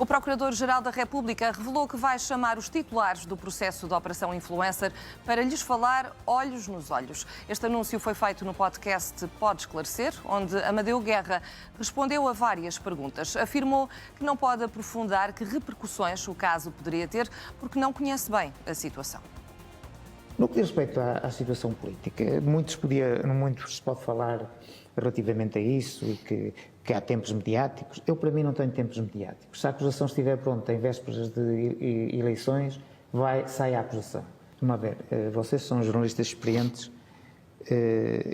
O Procurador-Geral da República revelou que vai chamar os titulares do processo da Operação Influencer para lhes falar olhos nos olhos. Este anúncio foi feito no podcast Pode Esclarecer, onde Amadeu Guerra respondeu a várias perguntas. Afirmou que não pode aprofundar que repercussões o caso poderia ter, porque não conhece bem a situação. No que diz respeito à situação política, muito se pode falar relativamente a isso e que há tempos mediáticos. Eu, para mim, não tenho tempos mediáticos. Se a acusação estiver pronta em vésperas de eleições, sai a acusação. Vamos ver, vocês são jornalistas experientes,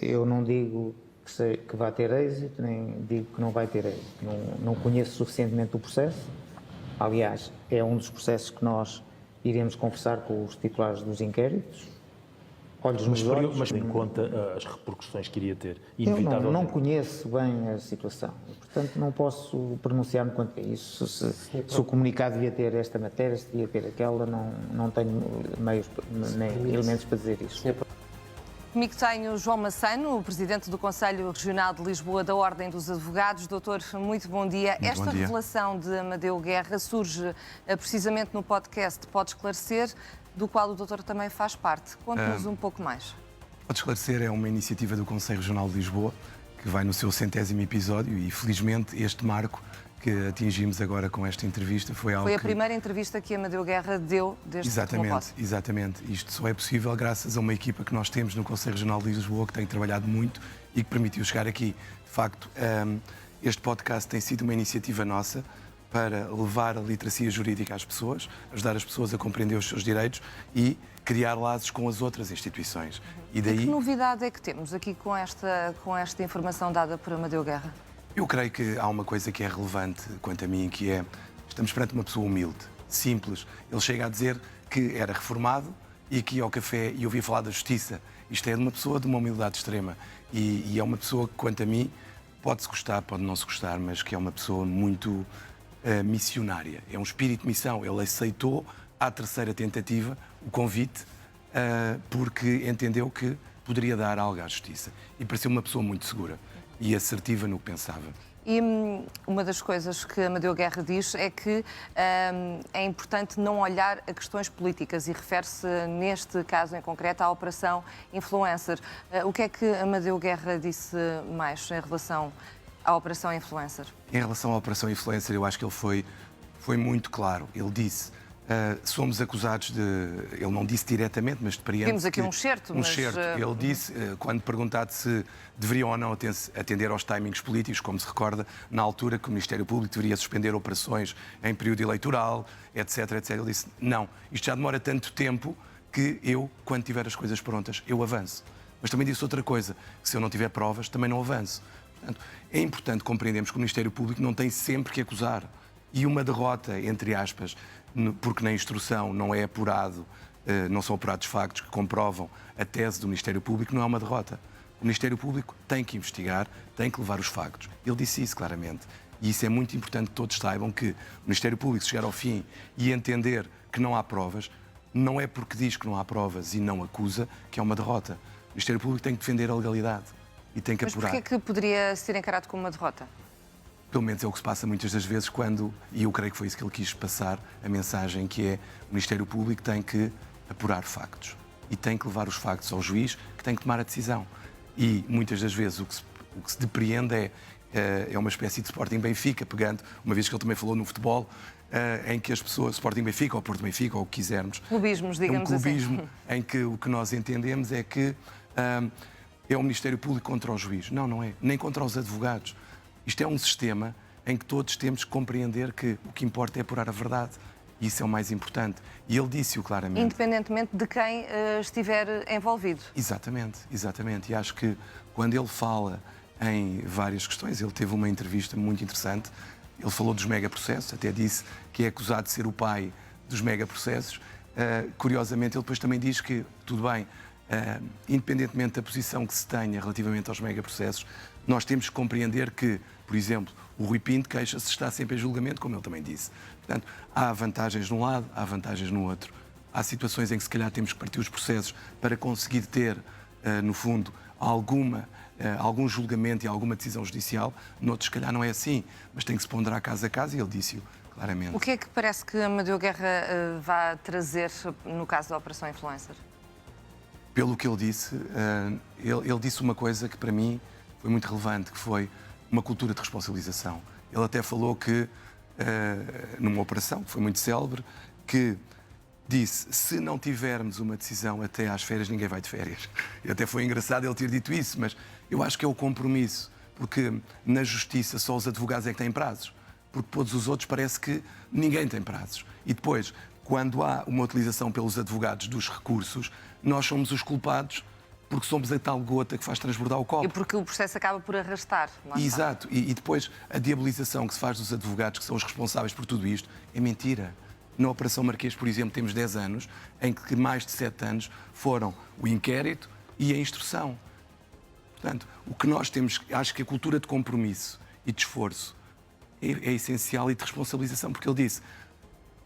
eu não digo que vai ter êxito, nem digo que não vai ter êxito. Não conheço suficientemente o processo. Aliás, é um dos processos que nós iremos conversar com os titulares dos inquéritos, olhos nos olhos. Mas em conta as repercussões que iria ter, inevitavelmente. Eu não conheço bem a situação, portanto não posso pronunciar-me quanto a isso. Se o comunicado devia ter esta matéria, se devia ter aquela, não tenho meios nem elementos para dizer isso. Comigo tenho João Massano, o Presidente do Conselho Regional de Lisboa da Ordem dos Advogados. Doutor, muito bom dia. Esta revelação de Amadeu Guerra surge precisamente no podcast Pode Esclarecer, do qual o doutor também faz parte. Conte-nos um pouco mais. Pode Esclarecer é uma iniciativa do Conselho Regional de Lisboa, que vai no seu 100º episódio e, felizmente, este marco que atingimos agora com esta entrevista foi algo Foi a primeira entrevista que Amadeu Guerra deu desde que tomou posse. Exatamente. Isto só é possível graças a uma equipa que nós temos no Conselho Regional de Lisboa, que tem trabalhado muito e que permitiu chegar aqui. De facto, este podcast tem sido uma iniciativa nossa para levar a literacia jurídica às pessoas, ajudar as pessoas a compreender os seus direitos e criar laços com as outras instituições. E daí... Que novidade é que temos aqui com esta informação dada por Amadeu Guerra? Eu creio que há uma coisa que é relevante quanto a mim, que é, estamos perante uma pessoa humilde, simples. Ele chega a dizer que era reformado e que ia ao café e ouvia falar da justiça. Isto é de uma pessoa de uma humildade extrema. E é uma pessoa que, quanto a mim, pode-se gostar, pode não se gostar, mas que é uma pessoa muito missionária. É um espírito de missão. Ele aceitou, à terceira tentativa, o convite, porque entendeu que poderia dar algo à justiça. E pareceu uma pessoa muito segura e assertiva no que pensava. E uma das coisas que Amadeu Guerra diz é que é importante não olhar a questões políticas e refere-se, neste caso em concreto, à Operação Influencer. O que é que Amadeu Guerra disse mais em relação à Operação Influencer? Em relação à Operação Influencer, eu acho que ele foi muito claro. Ele disse... somos acusados de... Ele não disse diretamente, mas depreende... Temos aqui um certo, mas... Ele disse, quando perguntado se deveriam ou não atender aos timings políticos, como se recorda, na altura que o Ministério Público deveria suspender operações em período eleitoral, etc, etc. Ele disse, não, isto já demora tanto tempo que eu, quando tiver as coisas prontas, eu avanço. Mas também disse outra coisa, que se eu não tiver provas, também não avanço. Portanto, é importante compreendermos que o Ministério Público não tem sempre que acusar. E uma derrota, entre aspas, porque na instrução não é apurado, não são apurados factos que comprovam a tese do Ministério Público, não é uma derrota. O Ministério Público tem que investigar, tem que levar os factos. Ele disse isso claramente. E isso é muito importante que todos saibam que o Ministério Público, se chegar ao fim e entender que não há provas, não é porque diz que não há provas e não acusa que é uma derrota. O Ministério Público tem que defender a legalidade e tem que apurar. Mas porquê é que poderia ser encarado como uma derrota? Pelo menos é o que se passa muitas das vezes quando, e eu creio que foi isso que ele quis passar, a mensagem que é o Ministério Público tem que apurar factos e tem que levar os factos ao juiz que tem que tomar a decisão. E muitas das vezes o que se depreende é uma espécie de Sporting Benfica, pegando, uma vez que ele também falou no futebol, em que as pessoas, Sporting Benfica ou Porto Benfica ou o que quisermos, clubismos, digamos assim. É um clubismo em que o que nós entendemos é que é o Ministério Público contra o juiz. Não, não é. Nem contra os advogados. Isto é um sistema em que todos temos que compreender que o que importa é apurar a verdade. E isso é o mais importante. E ele disse-o claramente. Independentemente de quem estiver envolvido. Exatamente, exatamente. E acho que quando ele fala em várias questões, ele teve uma entrevista muito interessante, ele falou dos megaprocessos, até disse que é acusado de ser o pai dos megaprocessos. Curiosamente, ele depois também diz que, tudo bem, independentemente da posição que se tenha relativamente aos megaprocessos, nós temos que compreender que, por exemplo, o Rui Pinto queixa-se está sempre em julgamento, como ele também disse. Portanto, há vantagens num lado, há vantagens no outro. Há situações em que, se calhar, temos que partir os processos para conseguir ter, no fundo, algum julgamento e alguma decisão judicial. Noutros, se calhar, não é assim, mas tem que se ponderar caso a caso, e ele disse-o claramente. O que é que parece que Amadeu Guerra vai trazer no caso da Operação Influencer? Pelo que ele disse, ele disse uma coisa que para mim foi muito relevante, que foi uma cultura de responsabilização. Ele até falou que, numa operação que foi muito célebre, que disse, se não tivermos uma decisão até às férias, ninguém vai de férias. E até foi engraçado ele ter dito isso, mas eu acho que é o compromisso, porque na justiça só os advogados é que têm prazos, porque todos os outros parece que ninguém tem prazos. E depois, quando há uma utilização pelos advogados dos recursos, nós somos os culpados porque somos a tal gota que faz transbordar o copo. E porque o processo acaba por arrastar. Exato. E depois a diabolização que se faz dos advogados, que são os responsáveis por tudo isto, é mentira. Na Operação Marquês, por exemplo, temos 10 anos, em que mais de 7 anos foram o inquérito e a instrução. Portanto, o que nós temos, acho que a cultura de compromisso e de esforço é essencial, e de responsabilização, porque ele disse,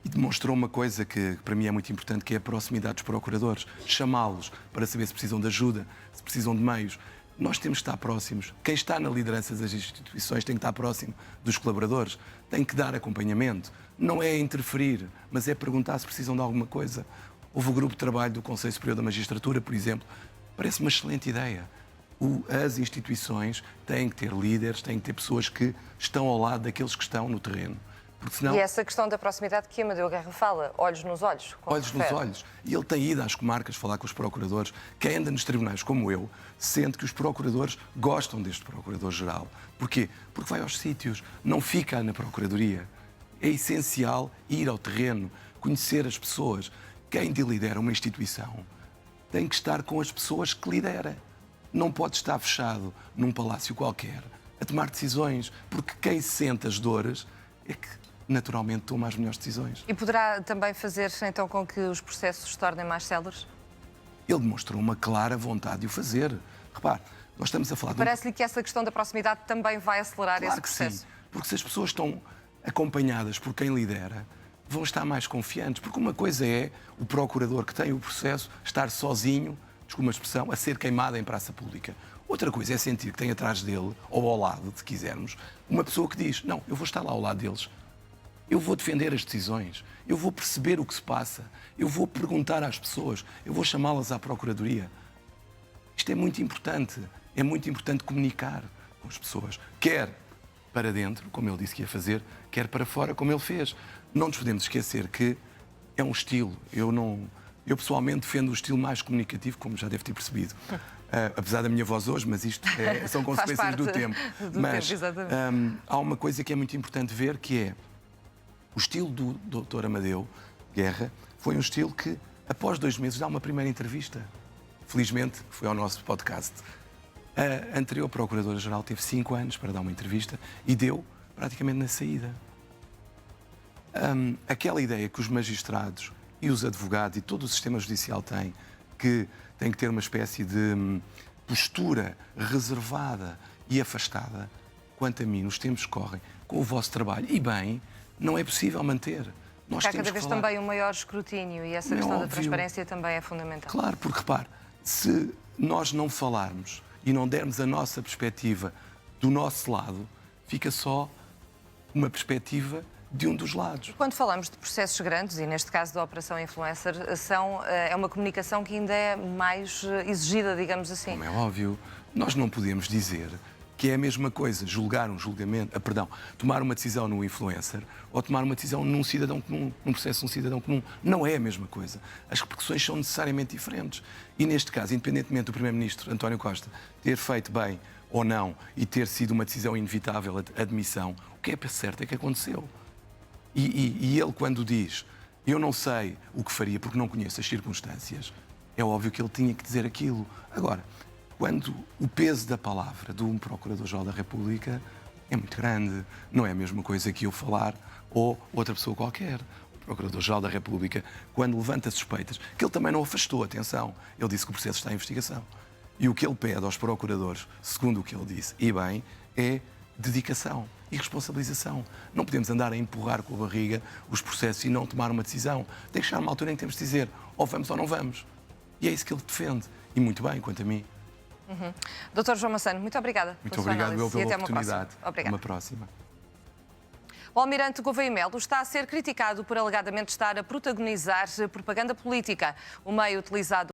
e demonstrou uma coisa que para mim é muito importante, que é a proximidade dos procuradores, chamá-los para saber se precisam de ajuda, se precisam de meios. Nós temos que estar próximos. Quem está na liderança das instituições tem que estar próximo dos colaboradores, tem que dar acompanhamento. Não é interferir, mas é perguntar se precisam de alguma coisa. Houve o grupo de trabalho do Conselho Superior da Magistratura, por exemplo. Parece uma excelente ideia. As instituições têm que ter líderes, têm que ter pessoas que estão ao lado daqueles que estão no terreno. Porque senão... E essa questão da proximidade que Amadeu Guerra fala, olhos nos olhos. Olhos nos olhos. E ele tem ido às comarcas falar com os procuradores. Quem anda nos tribunais, como eu, sente que os procuradores gostam deste procurador-geral. Porquê? Porque vai aos sítios, não fica na procuradoria. É essencial ir ao terreno, conhecer as pessoas. Quem lidera uma instituição tem que estar com as pessoas que lidera. Não pode estar fechado num palácio qualquer a tomar decisões, porque quem sente as dores é que naturalmente toma as melhores decisões. E poderá também fazer então com que os processos se tornem mais céleres? Ele demonstrou uma clara vontade de o fazer. Repare, nós estamos a falar... Parece-lhe que essa questão da proximidade também vai acelerar claro esse processo? Sim, porque se as pessoas estão acompanhadas por quem lidera, vão estar mais confiantes. Porque uma coisa é o procurador que tem o processo estar sozinho, desculpa a expressão, a ser queimado em praça pública. Outra coisa é sentir que tem atrás dele, ou ao lado, se quisermos, uma pessoa que diz, não, eu vou estar lá ao lado deles, eu vou defender as decisões, eu vou perceber o que se passa, eu vou perguntar às pessoas, eu vou chamá-las à Procuradoria. Isto é muito importante comunicar com as pessoas, quer para dentro, como ele disse que ia fazer, quer para fora, como ele fez. Não nos podemos esquecer que é um estilo. Eu pessoalmente defendo o estilo mais comunicativo, como já deve ter percebido. Apesar da minha voz hoje, mas isto são consequências do tempo. Mas há uma coisa que é muito importante ver, que é o estilo do Dr. Amadeu Guerra foi um estilo que, após 2 meses, dá uma primeira entrevista. Felizmente, foi ao nosso podcast. A anterior Procuradora-Geral teve 5 anos para dar uma entrevista e deu praticamente na saída. Aquela ideia que os magistrados e os advogados e todo o sistema judicial têm, que tem que ter uma espécie de postura reservada e afastada, quanto a mim, nos tempos que correm, com o vosso trabalho, e bem, não é possível manter. Há cada vez também um maior escrutínio e essa questão da transparência também é fundamental. Claro, porque repare, se nós não falarmos e não dermos a nossa perspectiva do nosso lado, fica só uma perspectiva de um dos lados. Quando falamos de processos grandes, e neste caso da Operação Influencer, é uma comunicação que ainda é mais exigida, digamos assim. Como é óbvio, nós não podemos dizer que é a mesma coisa julgar um julgamento, tomar uma decisão no influencer ou tomar uma decisão num cidadão comum, num processo de um cidadão comum. Não é a mesma coisa. As repercussões são necessariamente diferentes. E neste caso, independentemente do Primeiro-Ministro António Costa ter feito bem ou não e ter sido uma decisão inevitável, a admissão, o que é certo é que aconteceu. E ele, quando diz, eu não sei o que faria porque não conheço as circunstâncias, é óbvio que ele tinha que dizer aquilo. Agora, quando o peso da palavra de um Procurador-Geral da República é muito grande, não é a mesma coisa que eu falar ou outra pessoa qualquer. O Procurador-Geral da República, quando levanta suspeitas, que ele também não afastou, atenção, ele disse que o processo está em investigação. E o que ele pede aos procuradores, segundo o que ele disse, e bem, é dedicação e responsabilização. Não podemos andar a empurrar com a barriga os processos e não tomar uma decisão. Tem que chegar uma altura em que temos de dizer ou vamos ou não vamos. E é isso que ele defende. E muito bem, quanto a mim. Dr. João Massano, muito obrigada. Muito obrigado eu pela e até oportunidade. Uma próxima. Obrigada. Uma próxima. O almirante Gouveia Melo está a ser criticado por alegadamente estar a protagonizar propaganda política. O meio utilizado